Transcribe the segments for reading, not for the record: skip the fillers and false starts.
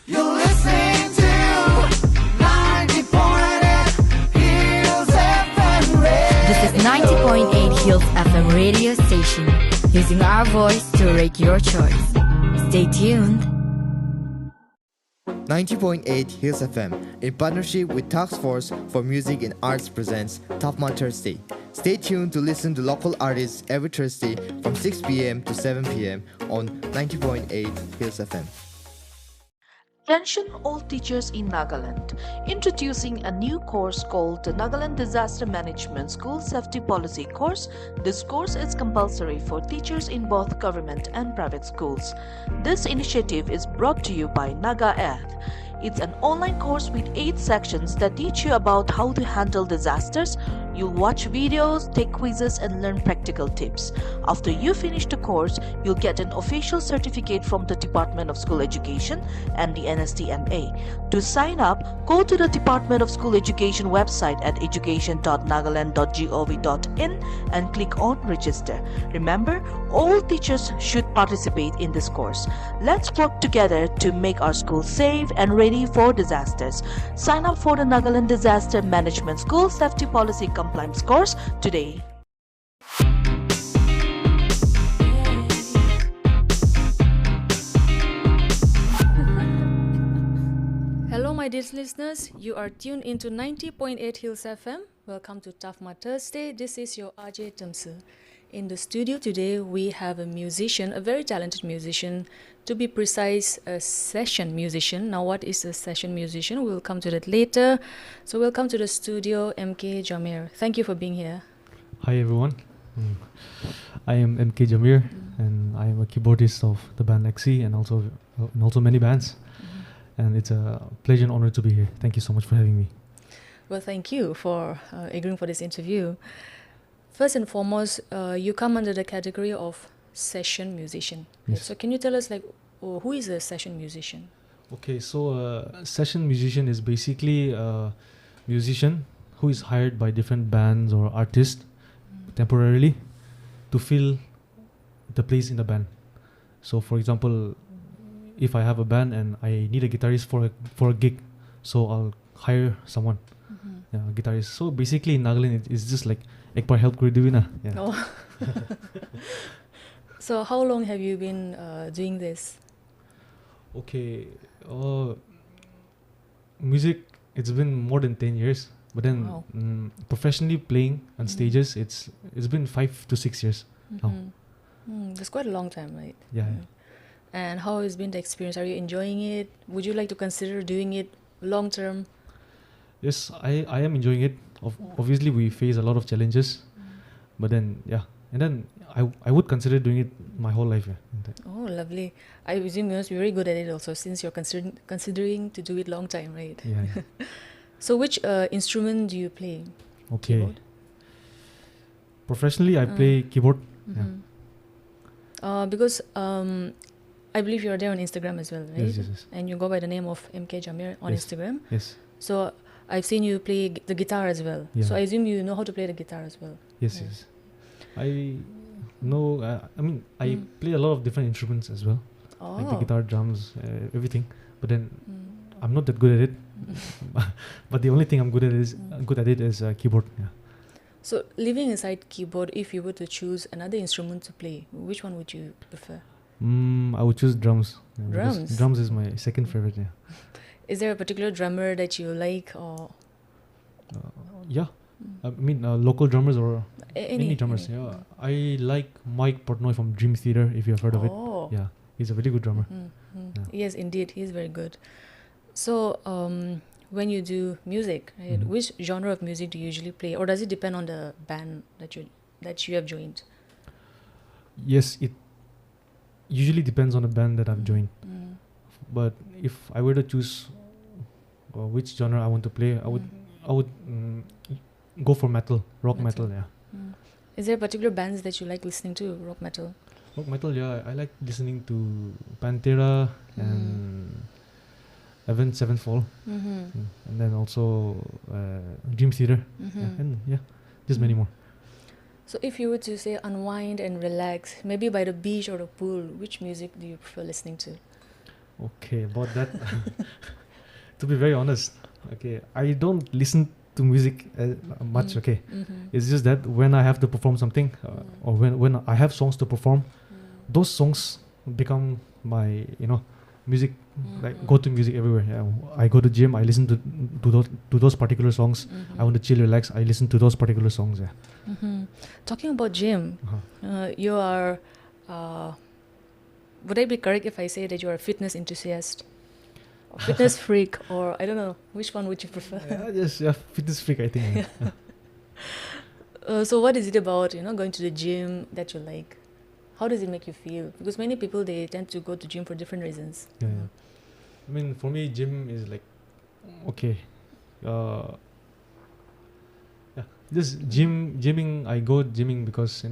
You're listening to 90.8 Hills FM Radio. This is 90.8 Hills FM radio station, using our voice to rate your choice. Stay tuned. 90.8 Hills FM, in partnership with Task Force for Music and Arts, presents TaFMA Thursday. Stay tuned to listen to local artists every Thursday from 6 p.m. to 7 p.m. on 90.8 Hills FM. Attention all teachers in Nagaland. Introducing a new course called the Nagaland Disaster Management School Safety Policy course. This course is compulsory for teachers in both government and private schools. This initiative is brought to you by Naga E. It's an online course with 8 sections that teach you about how to handle disasters. You'll watch videos, take quizzes, and learn practical tips. After you finish the course, you'll get an official certificate from the Department of School Education and the NSTMA. To sign up, go to the Department of School Education website at education.nagaland.gov.in and click on register. Remember, all teachers should participate in this course. Let's work together to make our schools safe and ready for disasters. Sign up for the Nagaland Disaster Management School Safety Policy Compliance course today. Hello, my dear listeners. You are tuned into 90.8 Hills FM. Welcome to TaFMA Thursday. This is your RJ Tamsu. In the studio today, we have a musician, a very talented musician. To be precise, a session musician. Now, what is a session musician? We'll come to that later. So, welcome to the studio, MK Jamir. Thank you for being here. Hi everyone, I am MK Jamir, and I am a keyboardist of the band XC and also many bands. And it's a pleasure and honor to be here. Thank you so much for having me. Well, thank you for agreeing for this interview. First and foremost, you come under the category of session musician. Yes. So can you tell us who is a session musician? Okay, so a session musician is basically a musician who is hired by different bands or artists temporarily to fill the place in the band. So for example, if I have a band and I need a guitarist for a gig, so I'll hire someone, a guitarist. So basically in Nagaland, it's just like ekbar help kuri dibi na. Yeah. Oh. So how long have you been doing this? Okay, music, it's been more than 10 years. But then Wow. Professionally playing on stages, it's been 5 to 6 years now. That's quite a long time, right? Yeah. And how has been the experience? Are you enjoying it? Would you like to consider doing it long term? Yes, I am enjoying it. Obviously, we face a lot of challenges, but then and then I would consider doing it my whole life. Yeah. Oh, lovely. I presume you must be very good at it also, since you're considering to do it long time, right? Yeah. So which instrument do you play? Okay. Keyboard? Professionally, I play keyboard. Because I believe you're there on Instagram as well, right? Yes. And you go by the name of MK Jamir on Yes. Instagram. Yes. So I've seen you play the guitar as well. Yeah. So I assume you know how to play the guitar as well. Yes. I know. I play a lot of different instruments as well, like the guitar, drums, everything. But then I'm not that good at it. But the only thing I'm good at is keyboard. Yeah. So leaving aside keyboard, if you were to choose another instrument to play, which one would you prefer? I would choose drums. Because Drums? Drums is my second favorite. Yeah. Is there a particular drummer that you like, or Yeah. Local drummers or any drummers. any? Yeah. I like Mike Portnoy from Dream Theater, if you have heard of it. Oh. Yeah. He's a very good drummer. Yeah. Yes, indeed, he's very good. So, when you do music, right, which genre of music do you usually play, or does it depend on the band that you have joined? Yes, it usually depends on the band that I've joined. But if I were to choose which genre I want to play, I would go for rock metal. Yeah. Is there particular bands that you like listening to, rock metal? Rock metal, yeah. I like listening to Pantera and Avenged Sevenfold, and then also Dream Theater, and just many more. So if you were to say unwind and relax, maybe by the beach or the pool, which music do you prefer listening to? Okay, about that. To be very honest, okay, I don't listen to music much. Okay, it's just that when I have to perform something, or when I have songs to perform, those songs become my music, like go to music everywhere. Yeah, I go to gym, I listen to those particular songs. I want to chill, relax, I listen to those particular songs. Yeah. Talking about gym, you are. Would I be correct if I say that you are a fitness enthusiast, or fitness freak, or I don't know, which one would you prefer? Fitness freak, I think. So what is it about going to the gym that you like? How does it make you feel? Because many people, they tend to go to gym for different reasons. Yeah. I mean, for me, gym is like, okay, just gymming. I go gymming because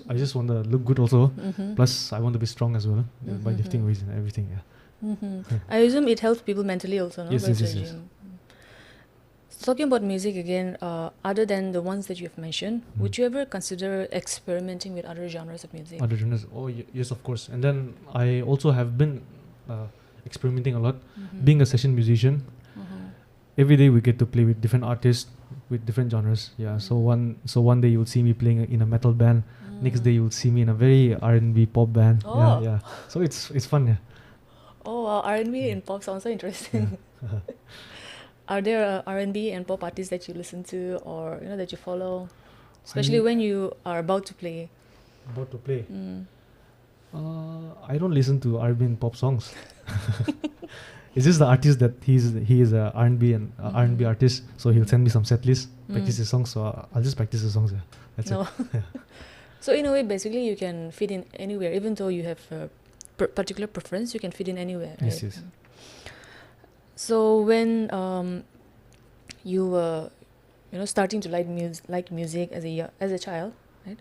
I just want to look good also. Plus, I want to be strong as well by lifting weights and everything. Yeah. I assume it helps people mentally also, no? Yes, Going to yes, the yes. gym. Talking about music again, other than the ones that you have mentioned, would you ever consider experimenting with other genres of music? Other genres? Oh, yes, of course. And then I also have been experimenting a lot. Being a session musician, every day we get to play with different artists with different genres. Yeah. So one day you'll see me playing in a metal band. Next day you'll see me in a very R&B pop band. Oh. Yeah. So it's fun. Yeah. Oh, wow, R&B and pop sounds so interesting. Are there R&B and pop artists that you listen to, or that you follow, especially when you are about to play? About to play. I don't listen to R&B and pop songs. It's just the artist that he is a R&B and R&B artist, so he'll send me some set list, practice his songs. So I'll just practice the songs. Yeah. That's it. Yeah. So in a way, basically, you can fit in anywhere, even though you have a particular preference. You can fit in anywhere. Yes, right? yes. So when you were, starting to like music as a child, right?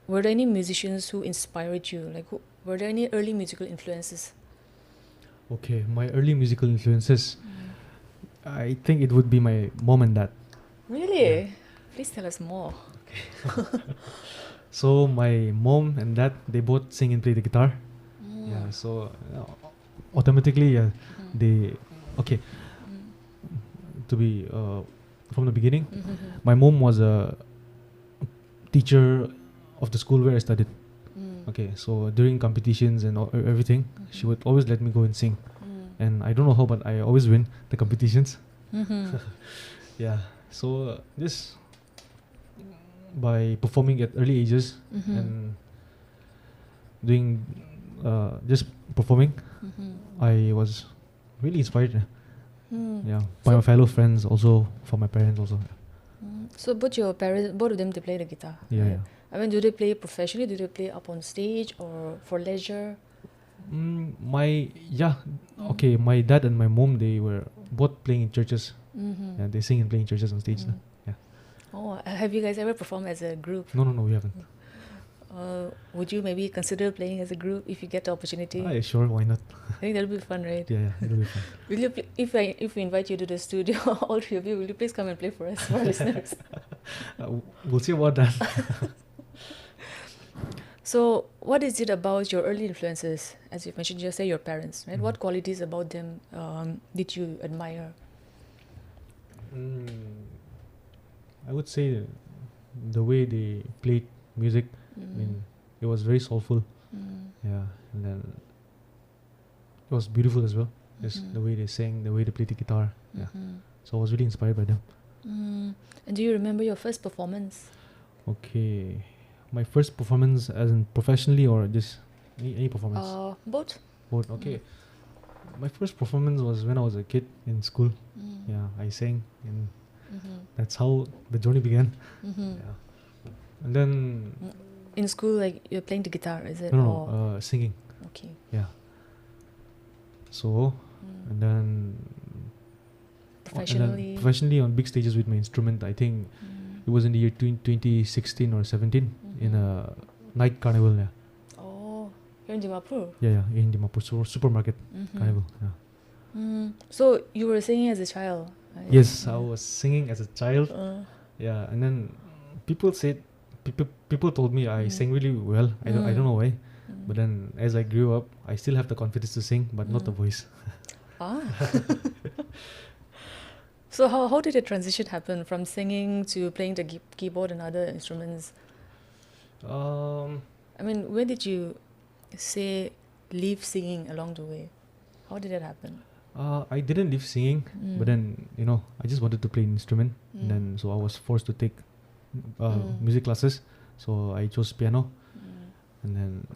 Were there any musicians who inspired you? Like, were there any early musical influences? Okay, my early musical influences. I think it would be my mom and dad. Really? Yeah. Please tell us more. So my mom and dad, they both sing and play the guitar. Yeah. So automatically, they okay. To be from the beginning, my mom was a teacher of the school where I studied. Okay, so during competitions and everything, she would always let me go and sing. And I don't know how, but I always win the competitions. Yeah, so just by performing at early ages and doing just performing, I was really inspired. Yeah, by my fellow friends, also from my parents also. So both your parents, both of them, they play the guitar. Yeah, right? yeah. I mean, do they play professionally? Do they play up on stage or for leisure? Okay, my dad and my mom, they were both playing in churches. Yeah, they sing and play in churches on stage. Yeah. Oh, have you guys ever performed as a group? No, we haven't. Would you maybe consider playing as a group if you get the opportunity? Sure, why not? I think that'll be fun, right? Yeah, it'll be fun. Will you if we invite you to the studio, all three of you, will you please come and play for us, for our listeners? We'll see about that. So, what is it about your early influences? As you mentioned, you say your parents, right? What qualities about them did you admire? I would say the way they played music. I mean, it was very soulful. Yeah, and then it was beautiful as well. Just the way they sang, the way they played the guitar. Yeah, so I was really inspired by them. And do you remember your first performance? Okay, my first performance, as in professionally or just any performance? Both. Both. Okay. My first performance was when I was a kid in school. Yeah, I sang, and that's how the journey began. Yeah, and then in school, like you're playing the guitar, is it? No, singing. Okay. Yeah. So, and then professionally on big stages with my instrument, I think it was in the year 2016 or 17 in a night carnival. Yeah. Oh, you're in Dimapur? Yeah, in Dimapur supermarket carnival. Yeah. So you were singing as a child? Right? Yes, I was singing as a child. Yeah, and then people told me I sang really well. I don't know why. But then as I grew up, I still have the confidence to sing, but not the voice. Ah. So how did the transition happen from singing to playing the keyboard and other instruments? I mean, when did you say leave singing along the way? How did that happen? I didn't leave singing, but then I just wanted to play an instrument, and then so I was forced to take music classes. So I chose piano, and then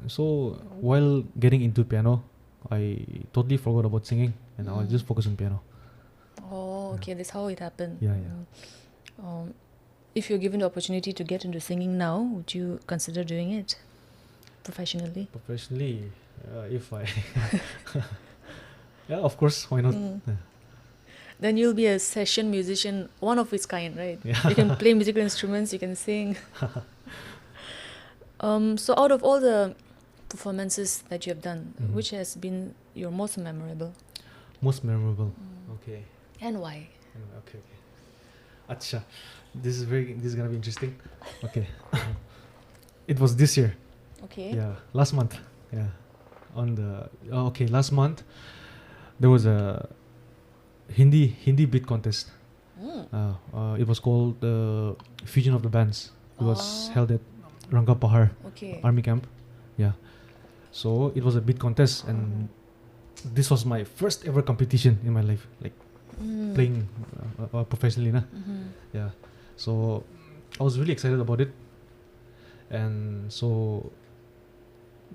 so while getting into piano, I totally forgot about singing, and I was just focused on piano. Oh, okay, that's how it happened. Yeah. If you're given the opportunity to get into singing now, would you consider doing it professionally? Professionally, if I, yeah, of course, why not? Yeah. Then you'll be a session musician, one of its kind, right? Yeah. You can play musical instruments, you can sing. So out of all the performances that you have done, which has been your most memorable? Most memorable. Okay. And why? Okay. Acha, this is gonna be interesting. Okay. It was this year. Okay. Yeah, last month. Yeah, last month there was a Hindi beat contest. It was called the Fusion of the Bands. It was held at Rangka Pahar Army Camp. Yeah, so it was a beat contest, and this was my first ever competition in my life, like playing professionally, nah. Yeah, so I was really excited about it, and so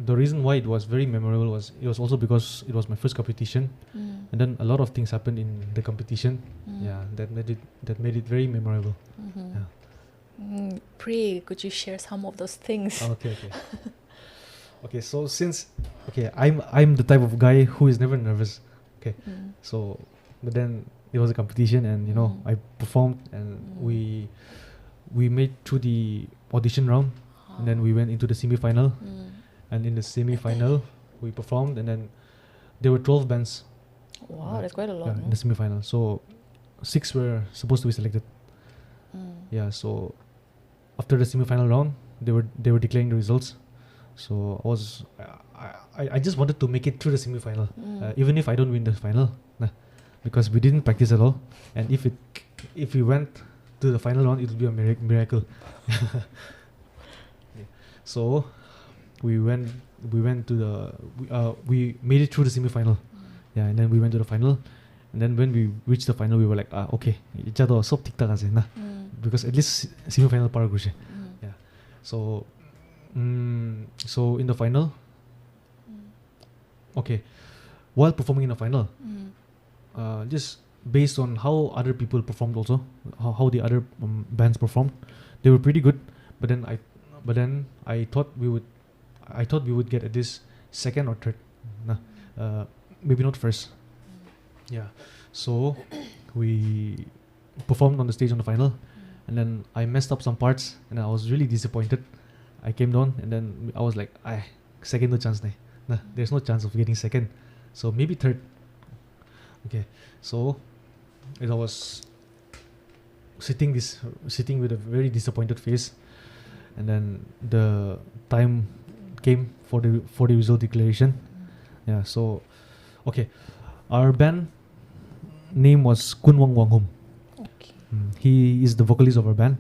the reason why it was very memorable was it was also because it was my first competition, and then a lot of things happened in the competition. Yeah, that made it very memorable. Yeah. Pray, could you share some of those things? Okay. Okay, so I'm the type of guy who is never nervous. Okay, so but then there was a competition, and I performed, and we made through the audition round, and then we went into the semi-final. And in the semi-final, we performed, and then there were 12 bands. Wow, that's quite a lot. Yeah, in the semi-final. So 6 were supposed to be selected. Yeah, so after the semi-final round, they were declaring the results. So I just wanted to make it through the semi-final, even if I don't win the final, because we didn't practice at all. And if we went to the final round, it would be a miracle. So we made it through the semi-final. Yeah, and then we went to the final, and then when we reached the final, we were like, okay, jado sob tik tak ase na, because at least semi-final par gushe. Yeah, so in the final, okay, while performing in the final, just based on how other people performed, also how the other bands performed, they were pretty good. But then I thought we would get at least second or third, maybe not first. Yeah, so we performed on the stage on the final, and then I messed up some parts, and I was really disappointed. I came down, and then I was like, second no chance nahi. Nah, there's no chance of getting second, so maybe third. Okay, so I was sitting with a very disappointed face, and then the time came for the result declaration. Yeah, so okay, our band name was Kun Wang Wang Hum. Okay. He is the vocalist of our band.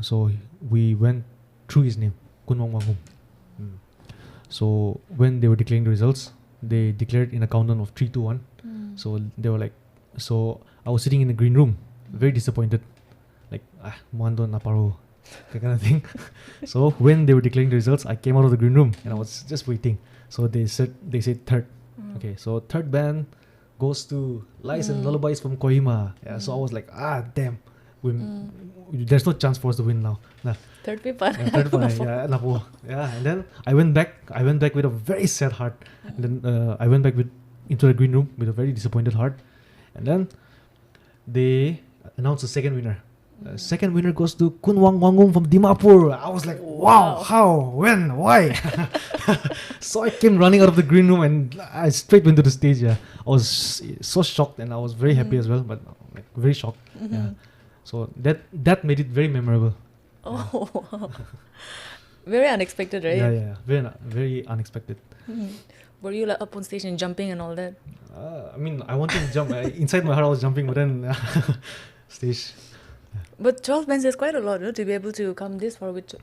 So we went through his name, Kun Wang Wang Hum. So when they were declaring the results, they declared in a countdown of 3, 2, 1. So they were like, so I was sitting in the green room, very disappointed, like mando na paro, that kind of thing. So when they were declaring the results, I came out of the green room, and I was just waiting. So they said third. Okay, so third band goes to Lies and Lullabies from Kohima. Yeah, so I was like, damn, there's no chance for us to win now. Nah. Third people. Third one, yeah, and then I went back with a very sad heart. And then I went back into the green room with a very disappointed heart. And then they announced the second winner. Second winner goes to Kun Wang Wangum from Dimapur. I was like, wow, how, when, why? So I came running out of the green room, and I straight went to the stage. Yeah, I was so shocked, and I was very happy as well, but like, very shocked. Yeah, so that made it very memorable. Oh, wow. Very unexpected, right? Yeah. Very unexpected. Were you like up on stage and jumping and all that? I mean, I wanted to jump. Inside my heart, I was jumping, but then stage. But 12 bands is quite a lot, no? To be able to come this far with,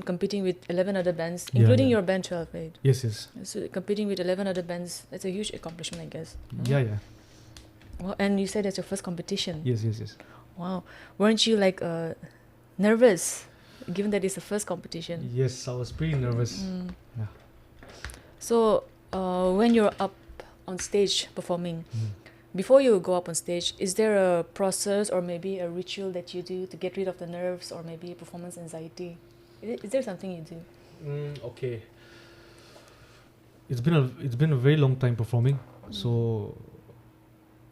competing with 11 other bands, including your band 12, right? Yes. So competing with 11 other bands, that's a huge accomplishment, I guess. Yeah. Well, and you said that's your first competition. Yes. Wow. Weren't you like nervous, given that it's the first competition? Yes, I was pretty nervous. Yeah. So when you're up on stage performing, before you go up on stage, is there a process or maybe a ritual that you do to get rid of the nerves or maybe performance anxiety? Is there something you do? Okay. It's been a very long time performing, so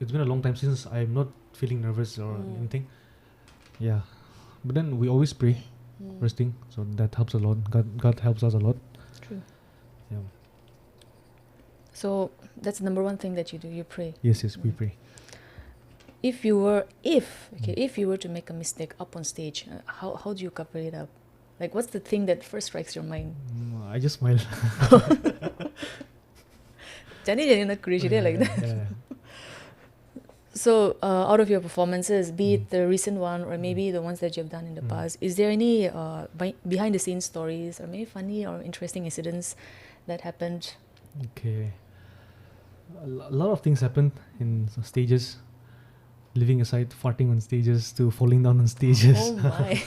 it's been a long time since I'm not feeling nervous or anything. Yeah, but then we always pray first thing, so that helps a lot. God helps us a lot. True. Yeah. So that's the number one thing that you do. You pray. Yes, we pray. If you were to make a mistake up on stage, how do you cover it up? Like, what's the thing that first strikes your mind? I just smile. Jadi nak cliche like that. Yeah. So, out of your performances, be it the recent one or maybe the ones that you've done in the past, is there any behind the scenes stories or maybe funny or interesting incidents that happened? Okay. A lot of things happened in stages. Living aside, farting on stages to falling down on stages. Oh my.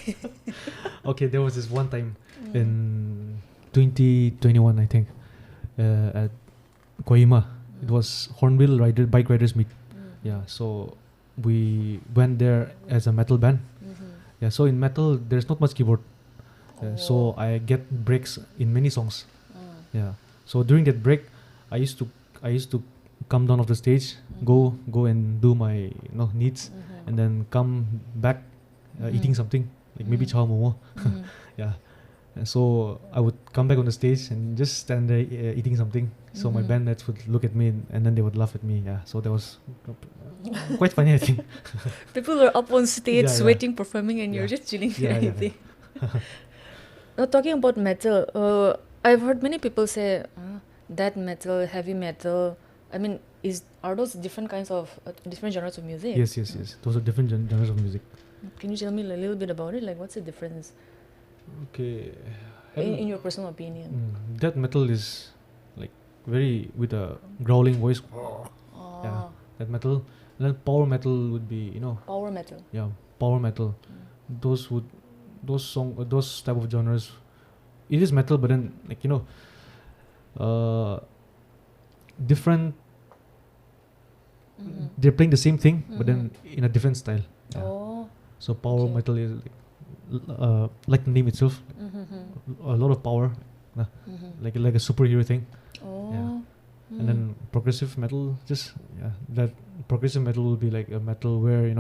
Okay, there was this one time in 2021, I think, at Kohima. It was Hornbill bike riders meet. Yeah, so we went there as a metal band. Yeah, so in metal there's not much keyboard. So I get breaks in many songs. Yeah. So during that break, I used to come down off the stage, go and do my needs, and then come back eating something like maybe chow momo. Yeah. And so I would come back on the stage and just stand there eating something. So my bandmates would look at me and then they would laugh at me. Yeah. So that was quite funny, I think. People were up on stage, Yeah. sweating, performing, and you're just chilling Yeah. eating. Now, talking about metal, I've heard many people say that metal, heavy metal. I mean, are those different kinds of different genres of music? Yes. Those are different genres of music. Can you tell me a little bit about it? Like, what's the difference Okay. in your personal opinion? Death metal is like very with a growling voice. Yeah, death metal. And then power metal would be Power metal. yeah, power metal. Those type of genres. It is metal, but then like different. They're playing the same thing, but then in a different style. Yeah. Oh. So power Okay. metal is like the name itself, a lot of power, like a superhero thing. Oh. Yeah. And then progressive metal, that progressive metal will be like a metal where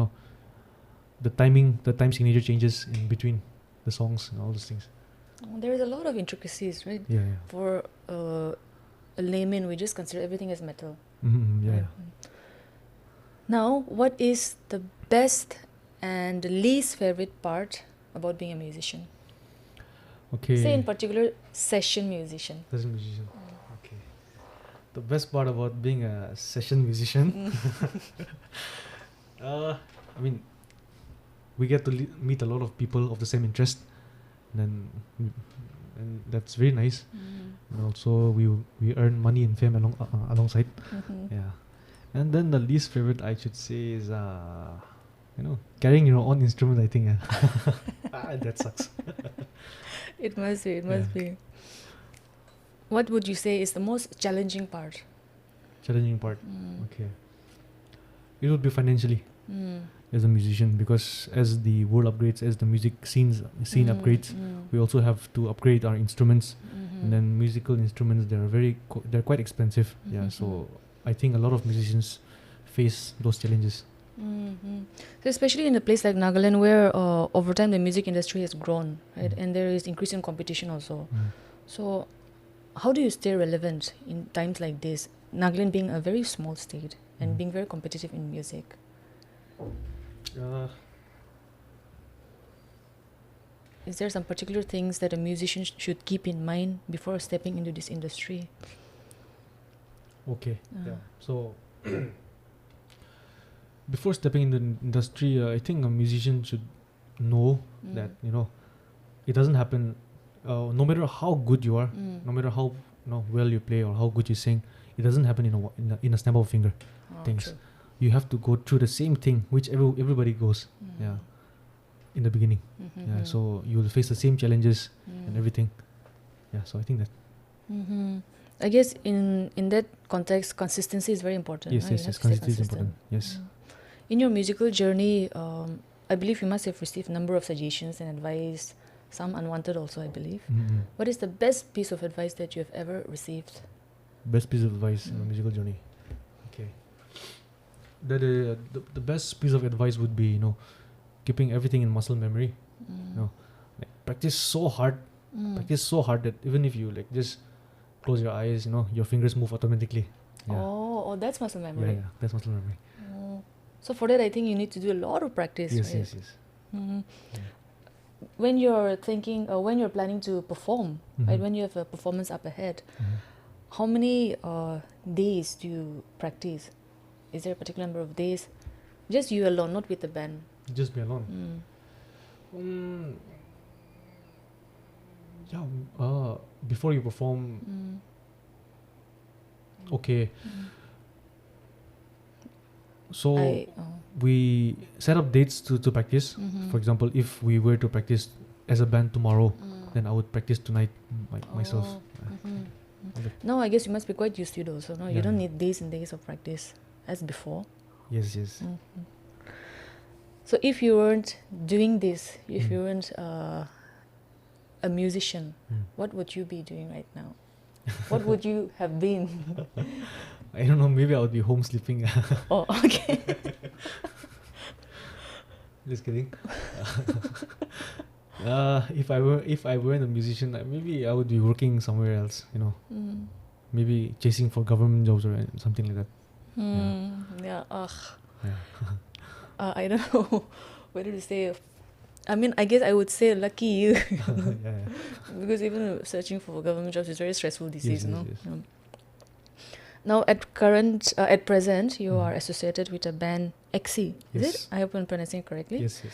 the time signature changes in between the songs and all those things. There is a lot of intricacies, right? Yeah. For a layman, we just consider everything as metal. Yeah. Right. Now, what is the best and least favorite part about being a musician? Okay. Say in particular, session musician. Session musician. Okay. The best part about being a session musician, I mean, we get to meet a lot of people of the same interest, and that's very nice. And also, we earn money and fame alongside. Yeah. And then the least favorite, I should say, is carrying your own instrument. I think that sucks. It must be. What would you say is the most challenging part? Challenging part. Okay. It would be financially as a musician, because as the world upgrades, as the music scene upgrades, we also have to upgrade our instruments, and then musical instruments, they're quite expensive. Yeah. So I think a lot of musicians face those challenges. So especially in a place like Nagaland, where over time the music industry has grown, right, and there is increasing competition also. So how do you stay relevant in times like this? Nagaland being a very small state and being very competitive in music. is there some particular things that a musician should keep in mind before stepping into this industry? Okay. Yeah. So before stepping in the industry, I think a musician should know that it doesn't happen. No matter how good you are, no matter how well you play or how good you sing, it doesn't happen in a snap of a finger. Things True. you have to go through the same thing which everybody goes. Yeah. In the beginning. Yeah. So you will face the same challenges and everything. Yeah. So I think that. I guess in that context, consistency is very important. Yes. no? You Yes. have Yes. to stay Consistency is important. consistent. Yes. In your musical journey, I believe you must have received a number of suggestions and advice, some unwanted also, I believe. What is the best piece of advice that you have ever received? Best piece of advice in a musical journey. Okay. The best piece of advice would be keeping everything in muscle memory. Like practice so hard that even if you like just close your eyes, your fingers move automatically. Yeah. Oh, that's muscle memory. Yeah, that's muscle memory. So for that, I think you need to do a lot of practice. Yes, right? yes. When you're thinking, or when you're planning to perform, right? When you have a performance up ahead, how many days do you practice? Is there a particular number of days? Just you alone, not with the band. Just be alone. Yeah. Before you perform, okay. So we set up dates to practice. For example, if we were to practice as a band tomorrow, then I would practice tonight myself. Now I guess you must be quite used to it also. No, you Yeah, don't yeah. need days and days of practice as before. Yes, yes. So if you weren't doing this, if you weren't a musician, what would you be doing right now? What would you have been? I don't know. Maybe I would be home sleeping. Oh, okay. Just kidding. If I weren't a musician, maybe I would be working somewhere else. Maybe chasing for government jobs or something like that. Yeah. Yeah. I don't know whether to say. I mean, I guess I would say lucky you, Yeah. because even searching for government jobs is very stressful these Yes, days. No. yes, yes. Now, at present, you are associated with a band XE. Is Yes. it? I hope I'm pronouncing it correctly. Yes, yes.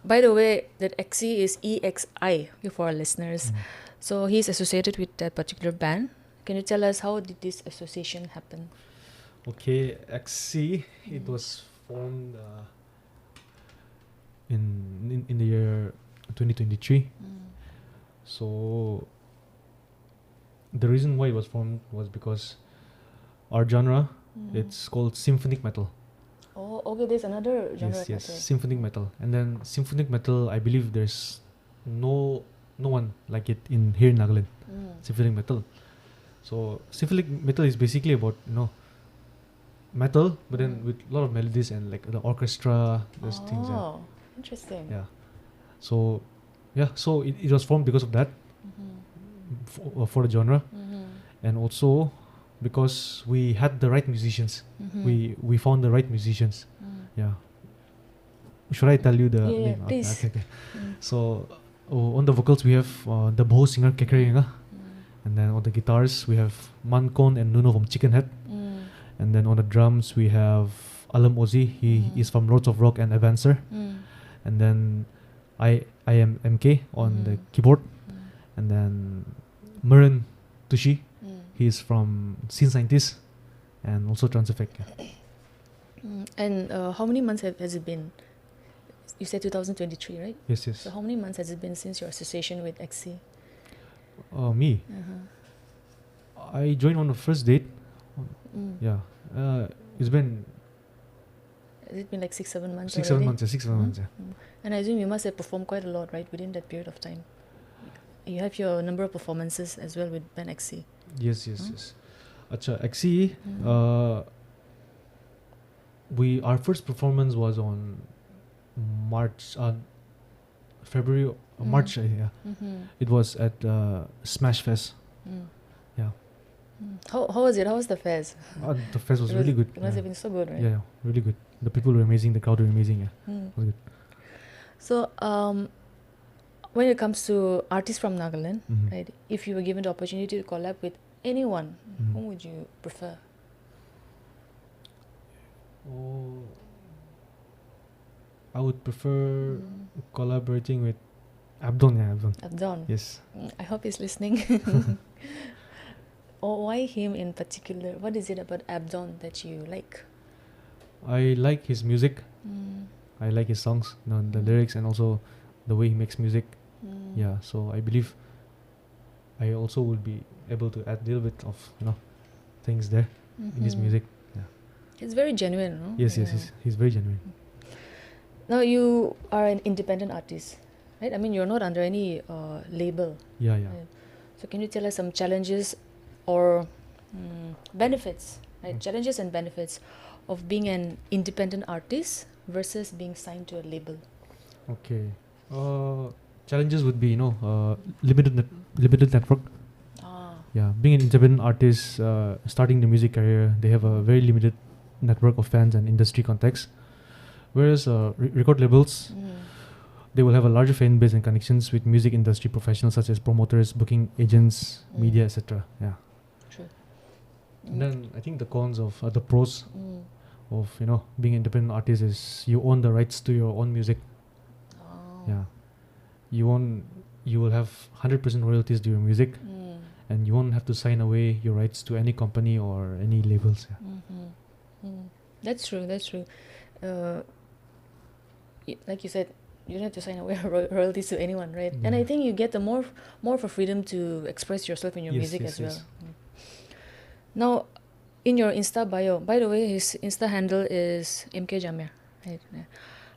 By the way, that XE is EXI for our listeners. So he's associated with that particular band. Can you tell us how did this association happen? Okay, XC, it was formed in the year 2023. So the reason why it was formed was because our genre, it's called symphonic metal. Oh, okay. There's another genre. Yes, yes, okay. symphonic metal. And then symphonic metal, I believe there's no one like it here in Nagaland. Symphonic metal. So symphonic metal is basically about metal, but then with a lot of melodies and like the orchestra, those things. Yeah. Oh, interesting. Yeah. So it was formed because of that, for the genre, and also because we had the right musicians. We found the right musicians. Yeah. Should I tell you the Yeah, name? please. Okay. So on the vocals we have the Boho singer Kekeringa, and then on the guitars we have Mankon and Nuno from Chicken Head, and then on the drums we have Alam Ozi. He is from Lords of Rock and Avancer, and then I am MK on the keyboard, and then Murren Tushi. He is from Scene Scientist and also Trans Effect. And how many months has it been? You said 2023, right? Yes, yes. So how many months has it been since your association with XC? Me. I joined on the first date. Yeah. It's been Has it been like 6-7 months 6-7 already? months. 6-7 months. Yeah. And I assume you must have performed quite a lot, right, within that period of time. You have your number of performances as well with band XC. Yes. Acha, XE, our first performance was on February or March. Yeah. It was at Smash Fest. Yeah. How was it? How was the fest? The fest was really good. It must have been so good, right? Yeah, really good. The people were amazing. The crowd were amazing. Yeah. Was good. So, when it comes to artists from Nagaland, Mhm. right? If you were given the opportunity to collab with anyone, Mhm. whom would you prefer? Oh, I would prefer collaborating with Abdon. Yeah, Abdon. Abdon. Yes. I hope he's listening. Or why him in particular? What is it about Abdon that you like? I like his music. Mm. I like his songs, the lyrics, and also the way he makes music. Mm. Yeah, so I believe I also would be able to add a little bit of things there in his Mhm. music. Yeah. It's very genuine, no? Yes, Yeah. he's very genuine. Now you are an independent artist, right? I mean, you're not under any label. Yeah. Right. So can you tell us some challenges or benefits, right? Challenges and benefits of being an independent artist versus being signed to a label. Okay. Challenges would be limited network. Yeah, being an independent artist, starting the music career, they have a very limited network of fans and industry contacts. Whereas record labels, they will have a larger fan base and connections with music industry professionals such as promoters, booking agents, media, etc. Yeah. True. And then I think the cons of the pros of being an independent artist is you own the rights to your own music. Yeah. You will have 100% royalties to your music, and you won't have to sign away your rights to any company or any labels. Yeah. That's true. That's true. Like you said, you don't have to sign away royalties to anyone, right? And I think you get the more of a freedom to express yourself in your music as well. Now, in your Insta bio, by the way, his Insta handle is MK Jamir, right? Yeah.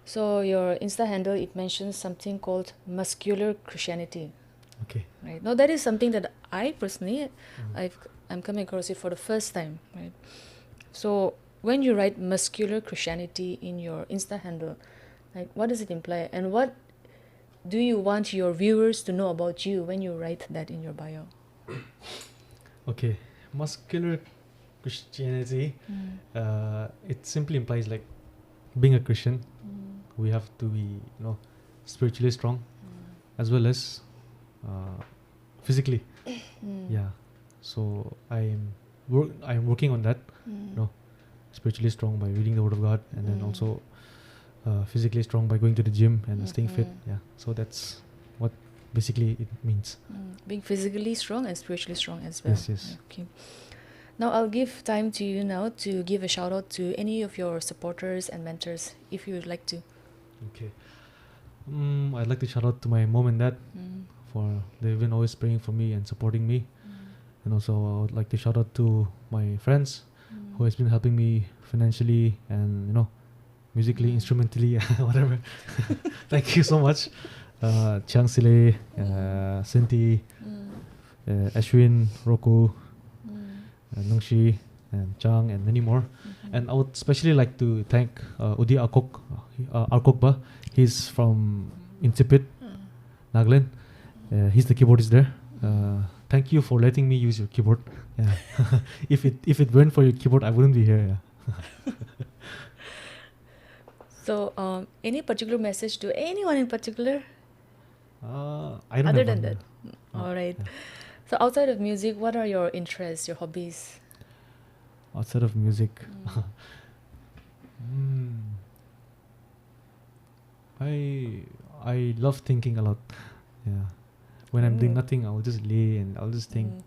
So your Insta handle, it mentions something called Muscular Christianity. Okay. Right. Now that is something that I personally, I'm coming across it for the first time, right? So when you write Muscular Christianity in your Insta handle, like what does it imply, and what do you want your viewers to know about you when you write that in your bio? Okay. Muscular Christianity, it simply implies like being a Christian, we have to be spiritually strong as well as physically. Yeah. So I'm working on that. Spiritually strong by reading the Word of God, and then also physically strong by going to the gym and staying fit. Yeah. So that's what basically it means. Being physically strong and spiritually strong as well. Yes. Okay. Now I'll give time to you now to give a shout out to any of your supporters and mentors, if you would like to. Okay. I'd like to shout out to my mom and dad for they've been always praying for me and supporting me. And also I would like to shout out to my friends who has been helping me financially and musically, instrumentally, whatever. Thank you so much. Chiang Sile, Sinti, Ashwin, Roku, Nungshi, and Chang, and many more. And I would especially like to thank Udi Arkokba. He's from Incipit, Nagaland. He's the keyboardist there. Thank you for letting me use your keyboard. Yeah. if it weren't for your keyboard, I wouldn't be here. Yeah. So, any particular message to anyone in particular? I don't Other have than one. that, all right. So, outside of music, what are your interests, your hobbies? Outside of music, I love thinking a lot. Yeah. When I'm doing nothing, I'll just lay and I'll just think,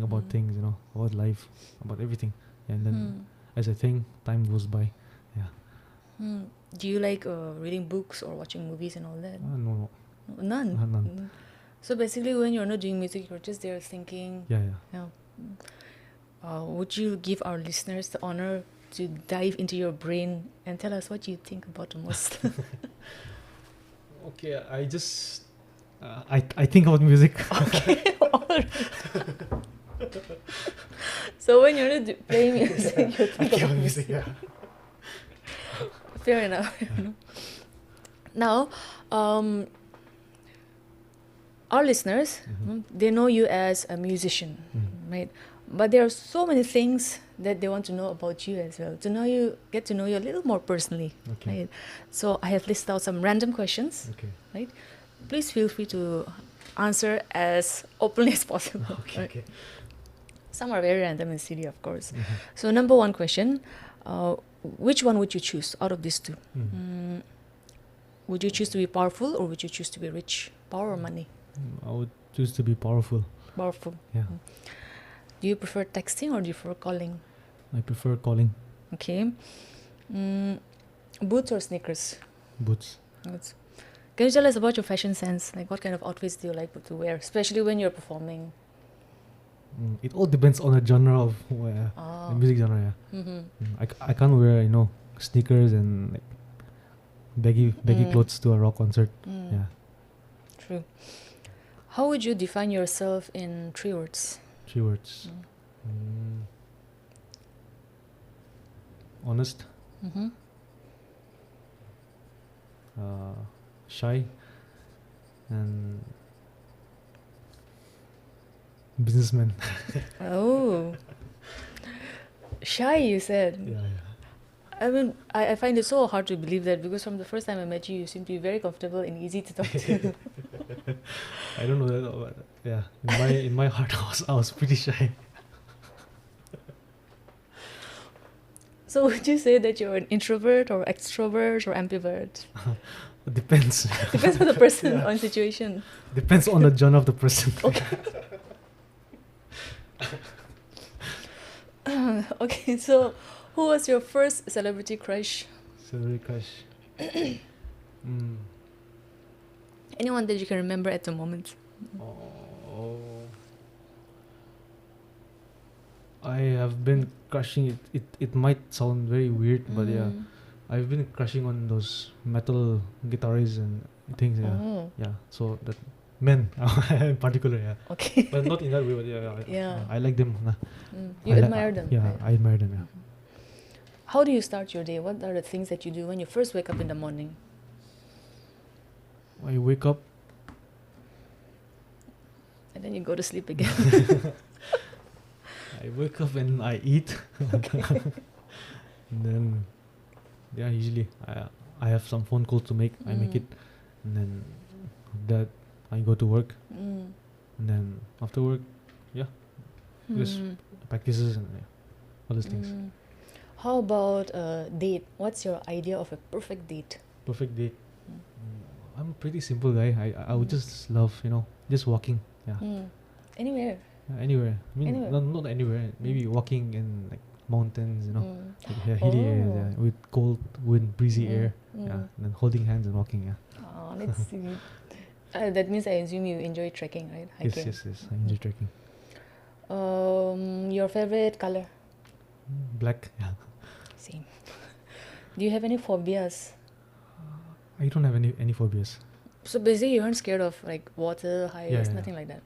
about things, about life, about everything. And then as I think, time goes by. Yeah. Do you like reading books or watching movies and all that? No. None. None. So basically, when you're not doing music, you're just there thinking. Yeah. Would you give our listeners the honor to dive into your brain and tell us what you think about the most? Okay, I just I think about music. Okay. So when you're not playing music, you think about music. Yeah. Fair enough. Now, our listeners, they know you as a musician, right? But there are so many things that they want to know about you as well. Get to know you a little more personally, Okay. right? So I have listed out some random questions, Okay. right? please feel free to answer as openly as possible. Okay, okay. Some are very random and silly, of course. So number one question, which one would you choose out of these two? Would you choose to be powerful or would you choose to be rich? Power or money? I would choose to be powerful. Powerful. Yeah. Do you prefer texting or do you prefer calling? I prefer calling. Okay. Boots or sneakers? Boots. Boots. Can you tell us about your fashion sense? Like what kind of outfits do you like to wear, especially when you're performing? It all depends on the genre of the music genre. Yeah. I can't wear sneakers and like baggy clothes to a rock concert. Yeah. True. How would you define yourself in 3 words? 3 words. Honest. Shy. And businessman. Oh. Shy, you said. Yeah. I mean, I find it so hard to believe that because from the first time I met you, you seem to be very comfortable and easy to talk to. I don't know that, but yeah, in my heart, I was pretty shy. So would you say that you're an introvert or extrovert or ambivert? It depends. Depends on the person, on situation. Depends on the genre of the person. Okay. Okay, so who was your first celebrity crush? Celebrity crush. Anyone that you can remember at the moment? Oh. I have been crushing it. It might sound very weird, but yeah, I've been crushing on those metal guitarists and things. Yeah, yeah. So that men in particular, yeah. Okay. But not in that way. But yeah. I like them. You admire them. Yeah, right? I admire them. Yeah. How do you start your day? What are the things that you do when you first wake up in the morning? I wake up. And then you go to sleep again. I wake up and I eat. Okay. And then, yeah, usually I have some phone calls to make. I make it, and then that I go to work, and then after work, yeah, just practices and all those things. How about a date? What's your idea of a perfect date? Perfect date. I'm a pretty simple guy. I would just love just walking. Yeah. Anywhere. Anywhere. I mean, Anywhere. not anywhere. Maybe walking in like mountains, like hilly areas, with cold wind, breezy air. Yeah, and then holding hands and walking. Yeah. Oh, let's see. That means I assume you enjoy trekking, right? Hiking. Yes. I enjoy trekking. Your favorite color? Black. Yeah. Same. Do you have any phobias? I don't have any phobias. So basically, you aren't scared of like water, heights, nothing like that.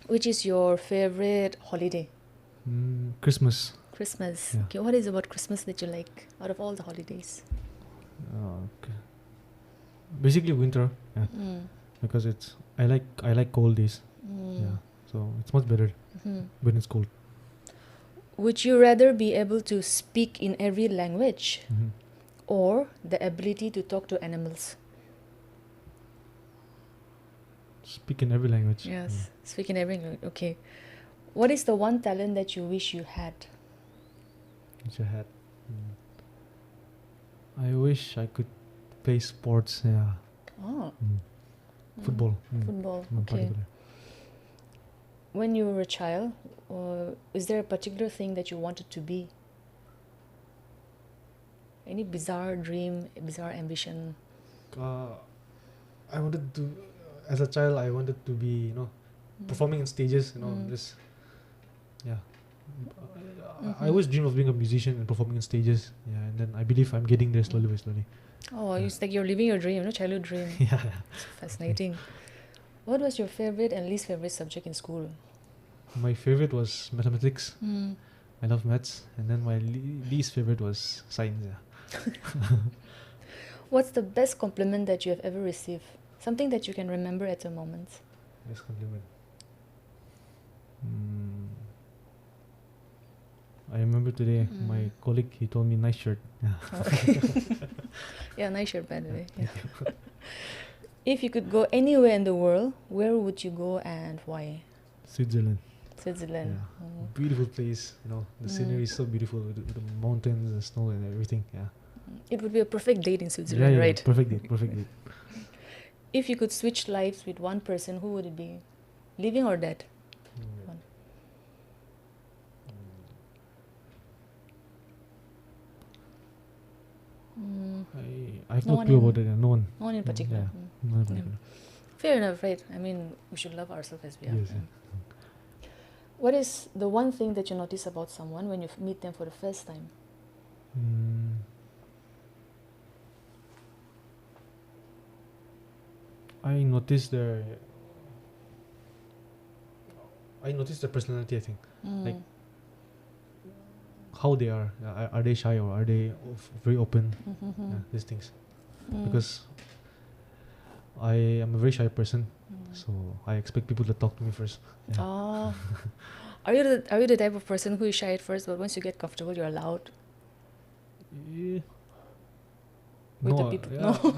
Which is your favorite holiday? Christmas. Christmas. Yeah. Okay, what is about Christmas that you like out of all the holidays? Okay. Basically winter. Yeah. Because I like cold days. Yeah. So it's much better when it's cold. Would you rather be able to speak in every language or the ability to talk to animals? Speak in every language. Yes, speak in every language. Okay. What is the one talent that you wish you had? Which I had. I wish I could play sports. Yeah. Oh. Football. Football. In Okay. particular. When you were a child, is there a particular thing that you wanted to be? Any bizarre dream, bizarre ambition? I wanted to, as a child, I wanted to be, performing in stages, just, yeah. I always dream of being a musician and performing in stages, yeah, and then I believe I'm getting there slowly by slowly. Oh, it's like you're living your dream, childhood dream. Yeah. It's fascinating. What was your favorite and least favorite subject in school? My favorite was mathematics. I love maths, and then my least favorite was science. Yeah. What's the best compliment that you have ever received? Something that you can remember at the moment. Best compliment. I remember today, my colleague, he told me, nice shirt. Yeah. Yeah, nice shirt, by the way. Yeah. If you could go anywhere in the world, where would you go and why? Switzerland. Switzerland. Yeah. Beautiful place. The scenery is so beautiful with the mountains and snow and everything. Yeah. It would be a perfect date in Switzerland, Yeah, right? Perfect date. Perfect date. If you could switch lives with one person, who would it be? Living or dead? One. I have No no one clue in- about it. No one. No one in particular. Yeah. Mm. No one in particular. Fair enough, right? I mean, we should love ourselves as we are. Yes. What is the one thing that you notice about someone when you meet them for the first time? I noticed their personality. I think Like, how they are. Are they shy or are they very open? Yeah, these things. Because I am a very shy person, so I expect people to talk to me first. Yeah. Oh. Are you the type of person who is shy at first, but once you get comfortable, you're loud? Yeah. With the No, people? yeah. No.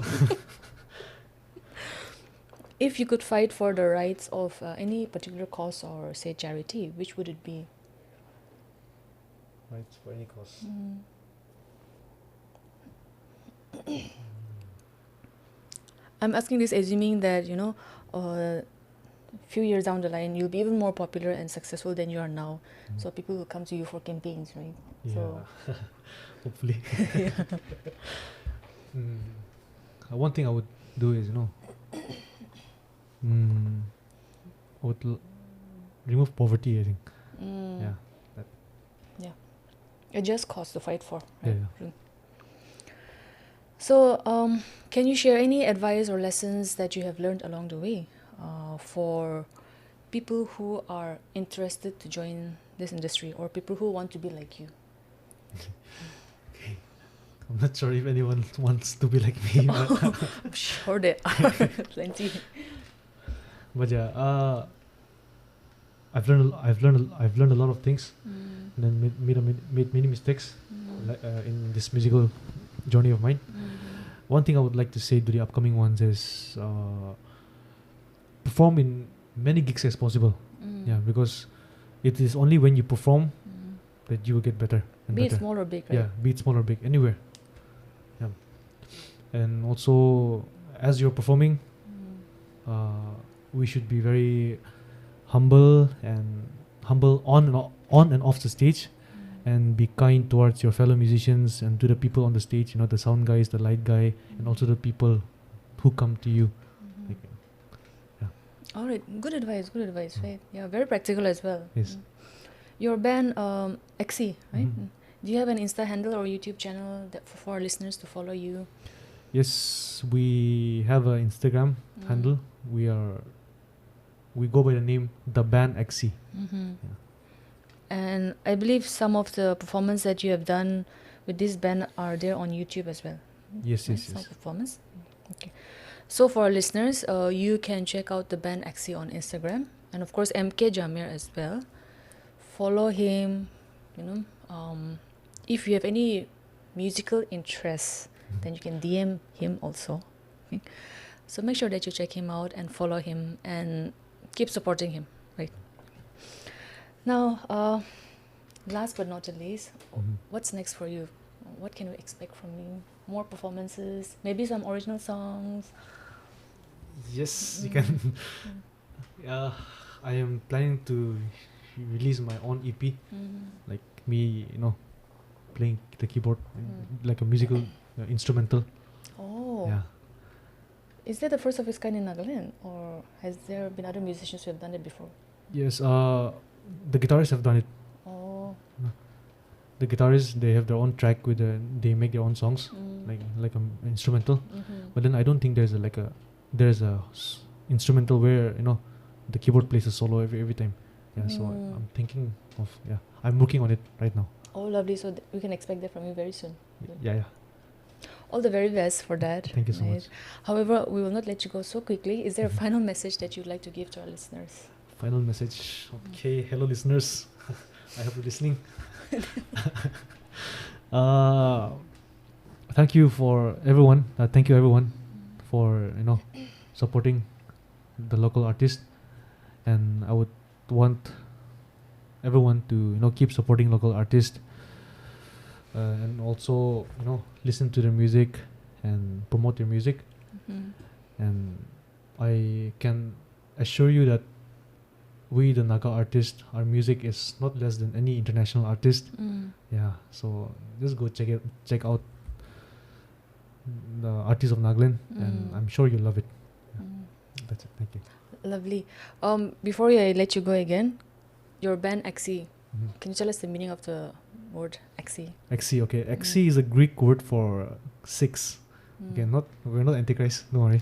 If you could fight for the rights of any particular cause or say charity, which would it be? Right, for any cause. I'm asking this assuming that, a few years down the line, you'll be even more popular and successful than you are now. So people will come to you for campaigns, right? Yeah. So, Hopefully. One thing I would do is, I would remove poverty, I think. Yeah. a just cause to fight for. Yeah, Right? yeah. So, can you share any advice or lessons that you have learned along the way for people who are interested to join this industry or people who want to be like you? I'm not sure if anyone wants to be like me. But, I'm sure there are plenty. but yeah, I've learned a lot of things, and then made many mistakes in this musical journey of mine. One thing I would like to say to the upcoming ones is perform in many gigs as possible. Yeah, because it is only when you perform that you will get better and Be it better. small or big, right? Yeah, be it small or big, anywhere. Yeah, and also as you're performing, we should be very humble on and off the stage, and be kind towards your fellow musicians and to the people on the stage. The sound guys, the light guy, and also the people who come to you. Like, All right, good advice, right? Yeah, very practical as well. Yes. Your band, XE, right? Mhm. Do you have an Insta handle or YouTube channel that for our listeners to follow you? Yes, we have an Instagram handle. We go by the name The Band XC. And I believe some of the performances that you have done with this band are there on YouTube as well. Yes, Right? yes, Some yes. performance. Okay. So for our listeners, you can check out the band XE on Instagram, and of course MK Jamir as well. Follow him. If you have any musical interests, then you can DM him also. Okay? So make sure that you check him out and follow him and keep supporting him. Right. Now, last but not the least, what's next for you? What can we expect from you? More performances, maybe some original songs. Yes, you can. I am planning to release my own EP, like me, playing the keyboard, like a musical instrumental. Oh, Yeah. is that the first of its kind in Nagaland, or has there been other musicians who have done it before? Yes, the guitarists have done it. Oh, The guitarists, they have their own track they make their own songs, like an instrumental. But then I don't think there's a instrumental where the keyboard plays a solo every time. Yeah, so I'm thinking of I'm working on it right now. oh, lovely. So we can expect that from you very soon. Yeah. All the very best for that. Thank you so much. However, we will not let you go so quickly. Is there a final message that you'd like to give to our listeners? Final message. Okay, hello listeners. I hope you're listening. Thank you for everyone. Thank you everyone for supporting the local artists, and I would want everyone to keep supporting local artists, and also listen to their music and promote their music. And I can assure you that we, the Naga artists, our music is not less than any international artist. Yeah, so just go check out the artists of Nagaland, and I'm sure you'll love it. Yeah. That's it. Thank you. Lovely. Before I let you go again, your band XE. Mhm. Can you tell us the meaning of the word XE? XE, okay. XE is a Greek word for 6. Okay, we're not Antichrist, don't worry.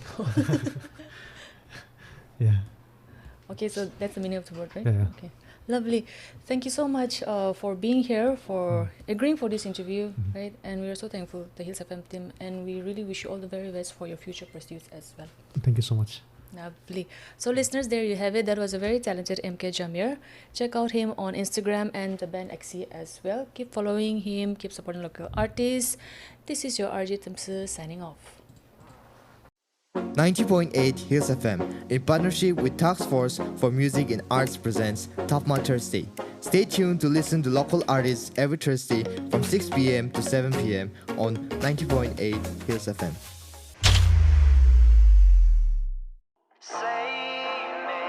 Yeah. Okay, so that's the meaning of the word, right? Yeah. Okay. Lovely. Thank you so much for being here, for agreeing for this interview, right? And we are so thankful, the Hills FM team, and we really wish you all the very best for your future pursuits as well. Thank you so much. Lovely. So listeners, there you have it. That was a very talented MK Jamir. Check out him on Instagram and the band XE as well. Keep following him, keep supporting local artists. This is your RJ Timsu signing off. 90.8 Hills FM, in partnership with Task Force for Music and Arts, presents TaFMA Thursday. Stay tuned to listen to local artists every Thursday from 6 p.m. to 7 p.m. on 90.8 Hills FM. Save me,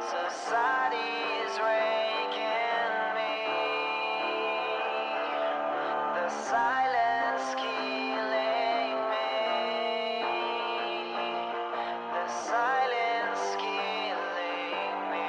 society's raking me. The silence killing me. The silence killing me.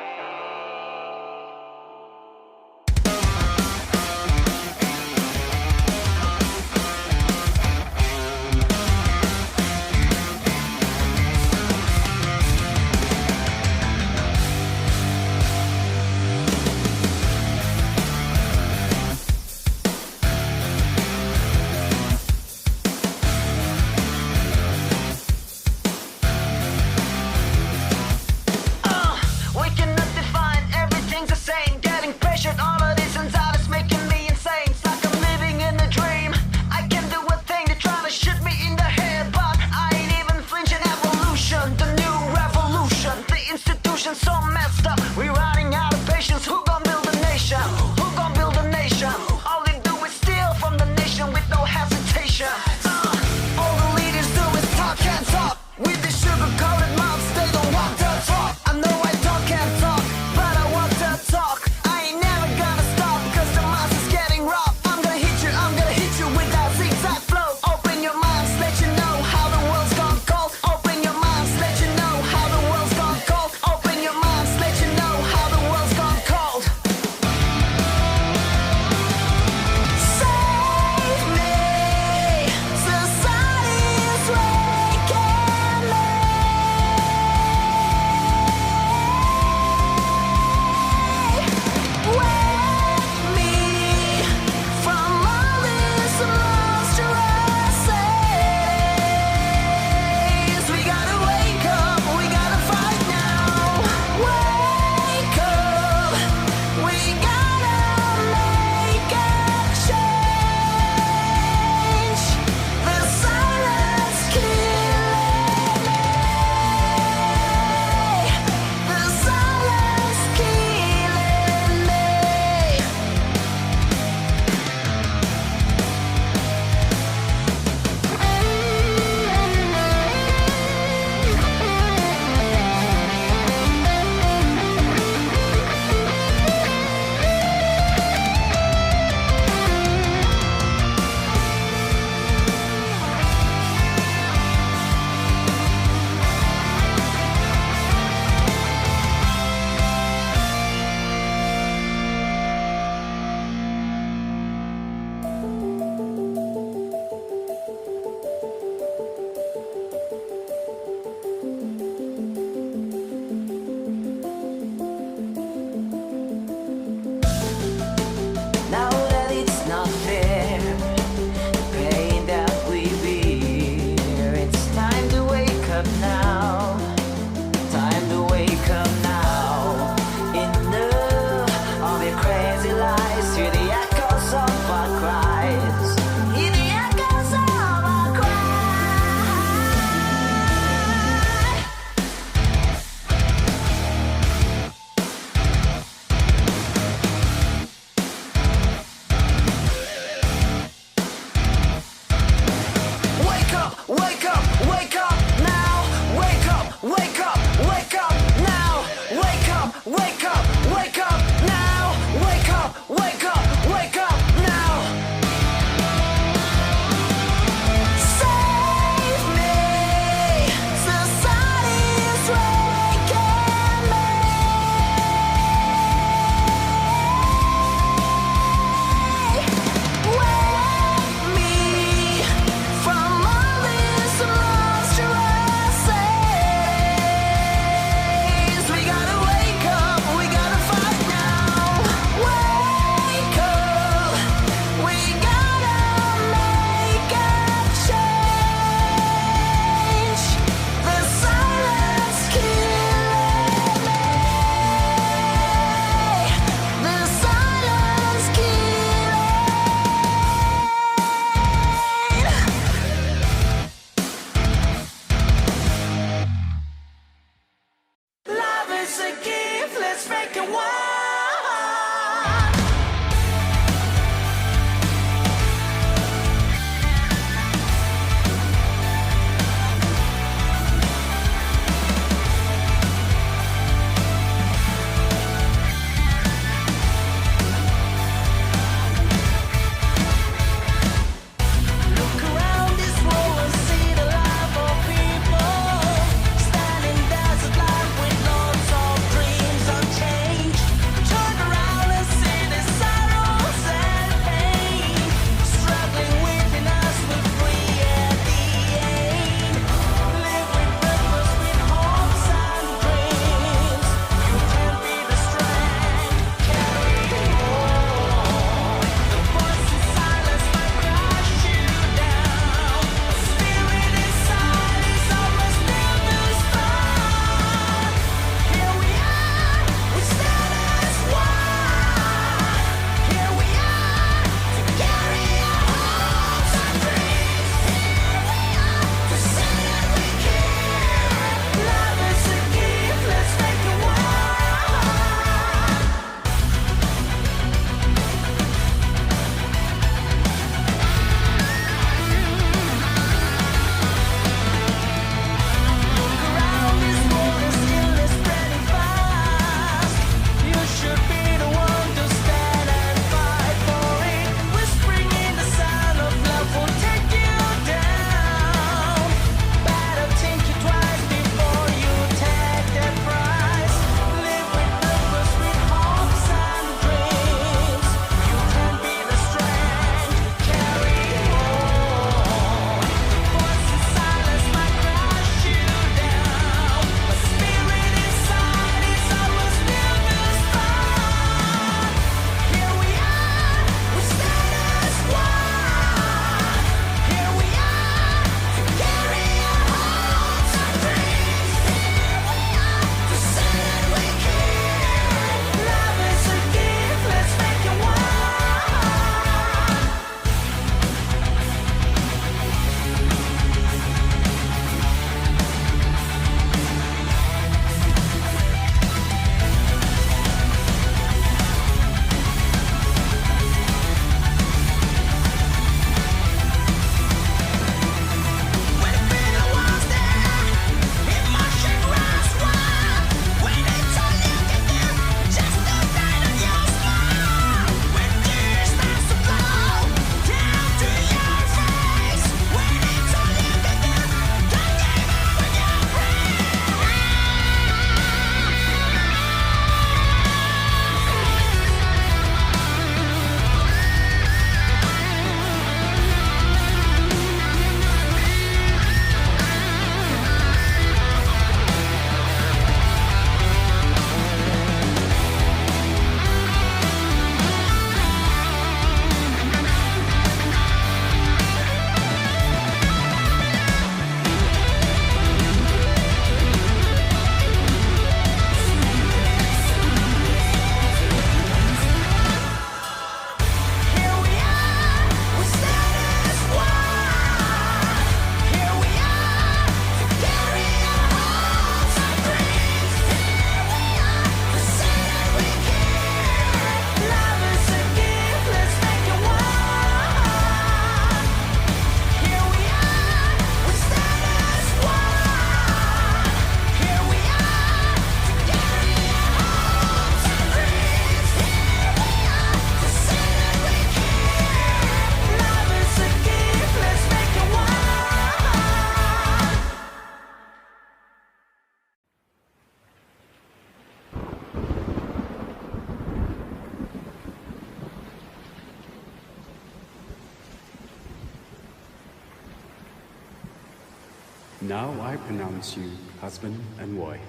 Now I pronounce you husband and wife.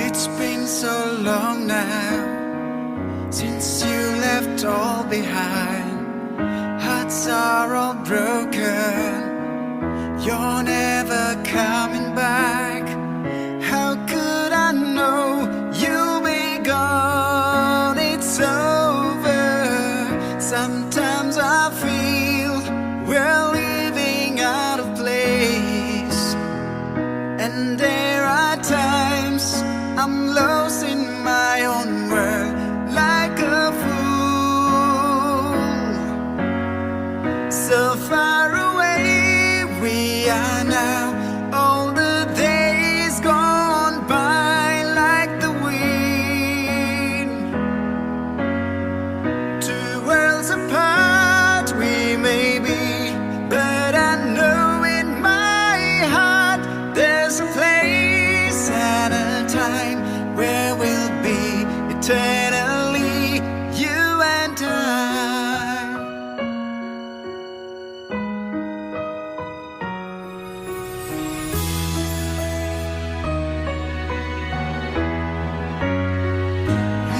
It's been so long now since you left all behind. Hearts are all broken. You're never coming back. How could I know you'll be gone? It's over. Sometimes I feel we're living out of place, and there are times I'm lost in my own world like a fool. So far away we are now, all the days gone by like the wind. Two worlds apart we may be, but I know in my heart there's a place and a time where we'll be eternally, you and I.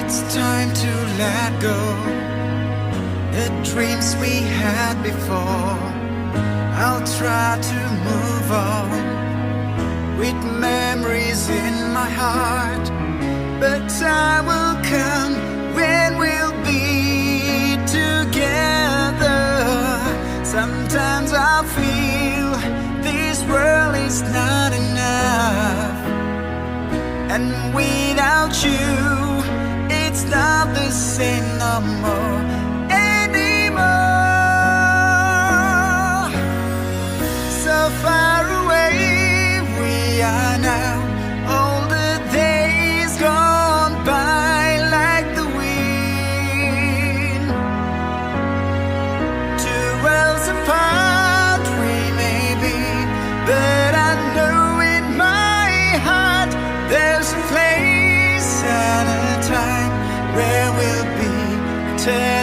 It's time to let go the dreams we had before. I'll try to move on with memories in my heart, but time will come when we'll be together. Sometimes I feel this world is not enough, and without you it's not the same no more anymore. So far away we are now, all the days gone by like the wind. Two worlds apart we may be, but I know in my heart there's a place and a time where we'll be eternal.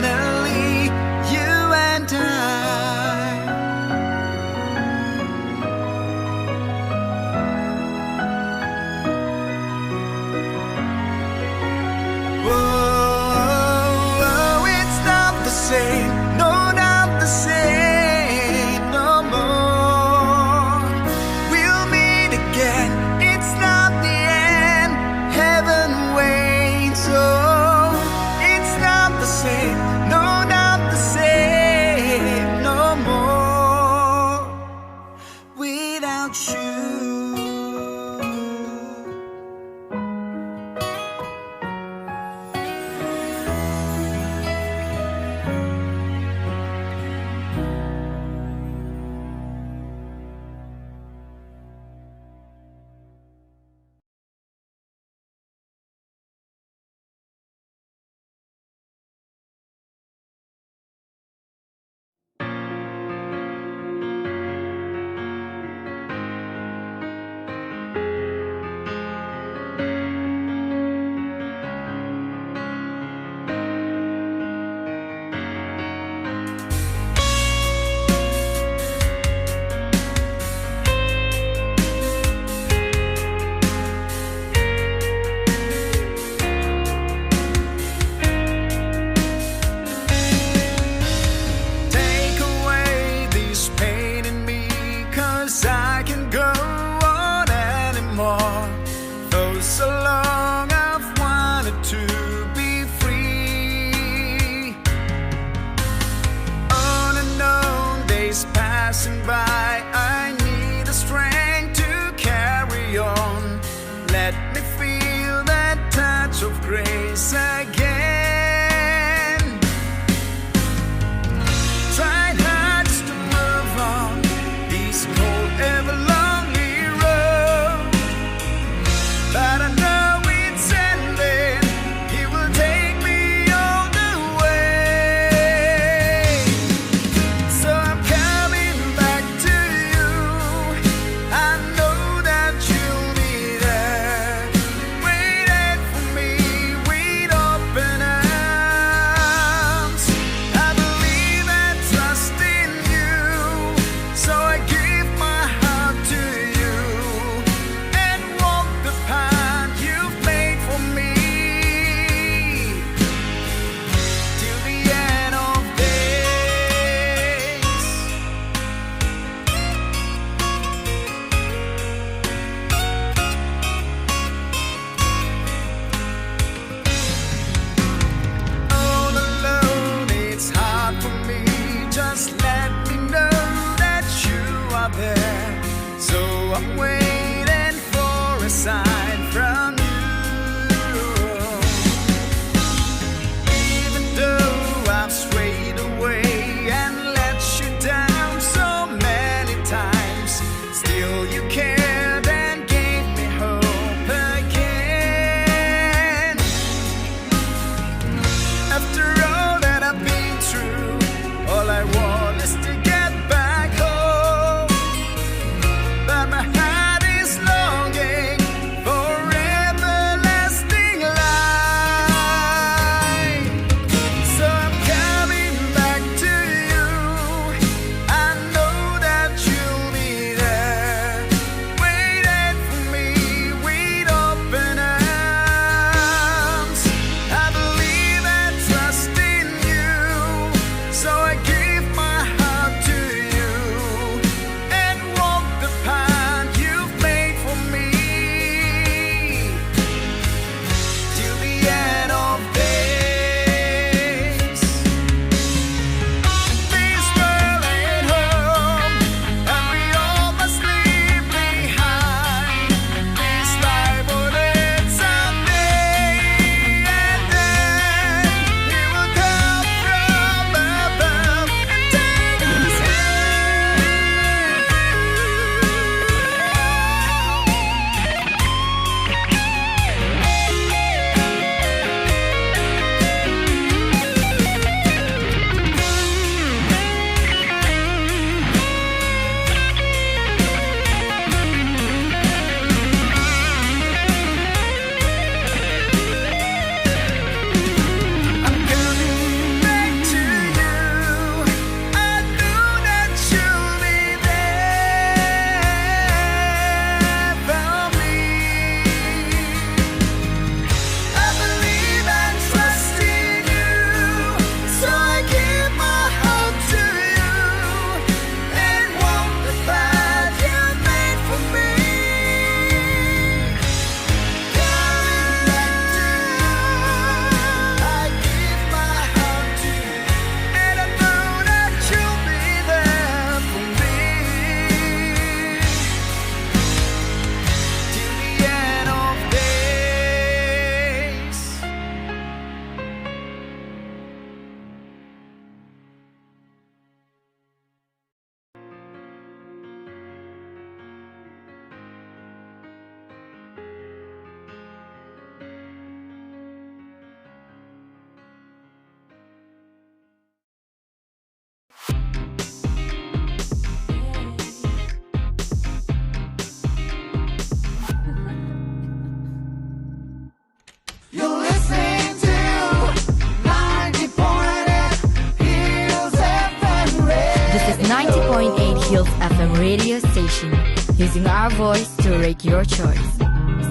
Hills FM radio station, using our voice to rate your choice.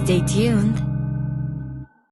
Stay tuned.